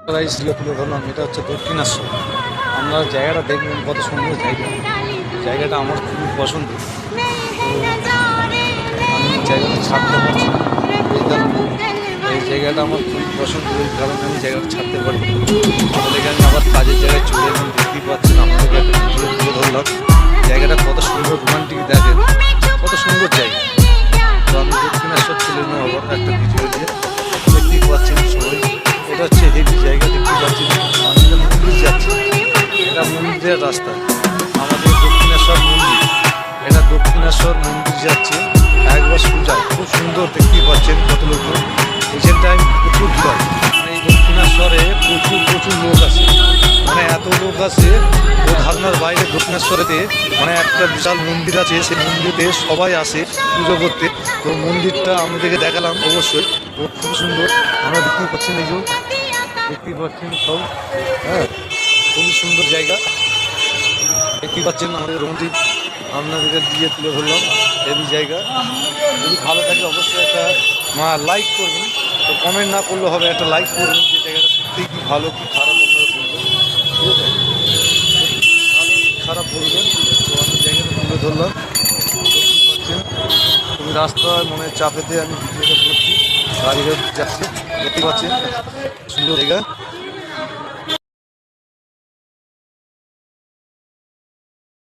তুলে ধরলাম। এটা হচ্ছে দক্ষিণেশ্বর। আপনারা জায়গাটা দেখবেন, কত সুন্দর জায়গা। জায়গাটা আমার খুবই পছন্দ। তো আমি জায়গাটা ছাড়তে পারছি না এই কারণে। এই জায়গাটা আমার খুবই পছন্দ, এই কারণে আমি জায়গাটা ছাড়তে পারি। তাহলে আমি আবার কাজের জায়গায় চলে এলাম। দেখতেই পাচ্ছেন, আপনাদেরকে একটা ভিডিও তুলে ধরলাম। জায়গাটা কত সুন্দর, রোমান্টিক, দেখেন কত সুন্দর জায়গা। তো আমি দক্ষিণেশ্বর চলে এলাম আবার একটা ভিডিও দিয়ে। দেখতেই পাচ্ছেন সবাই, এটা হচ্ছে হেভি জায়গা। দেখতে পাচ্ছেন আমি একটা মন্দির যাচ্ছি, এটা মন্দিরের রাস্তা। আমাদের দক্ষিণেশ্বর মন্দির, এটা দক্ষিণেশ্বর মন্দির যাচ্ছে একবার সোজা। খুব সুন্দর, দেখতেই পাচ্ছেন কত লোক। রিসেন্ট টাইম প্রচুর ভিড়। মানে এই দক্ষিণেশ্বরে প্রচুর লোক আসে, মানে এত লোক আসে ও ধারণার বাইরে। দক্ষিণেশ্বরেতে মানে একটা বিশাল মন্দির আছে, সেই মন্দিরে সবাই আসে পুজো করতে। তো মন্দিরটা আমাদেরকে দেখালাম অবশ্যই, ও খুব সুন্দর। আমরা দেখতেই পাচ্ছেন, এই যে দেখতেই পাচ্ছেন সব। হ্যাঁ, খুবই সুন্দর জায়গা। দেখতেই পাচ্ছেন আমাদের মন্দির, আপনাদেরকে দিয়ে তুলে ধরলাম। হেভি জায়গা। যদি ভালো থাকে অবশ্যই একটা লাইক করবেন। তো কমেন্ট না করলে হবে, একটা লাইক করবেন যে জায়গাটা সত্যিই কি ভালো কি খারাপ আপনারা বলবেন। ঠিক আছে, ভালো খারাপ বলবেন। তো আমি জায়গাটা তুলে ধরলাম। দেখতেই পাচ্ছেন তুমি রাস্তায় মনে চাপেতে আমি ভিডিওটা করছি, গাড়ি যাচ্ছে। দেখতে পাচ্ছেন সুন্দর জায়গা।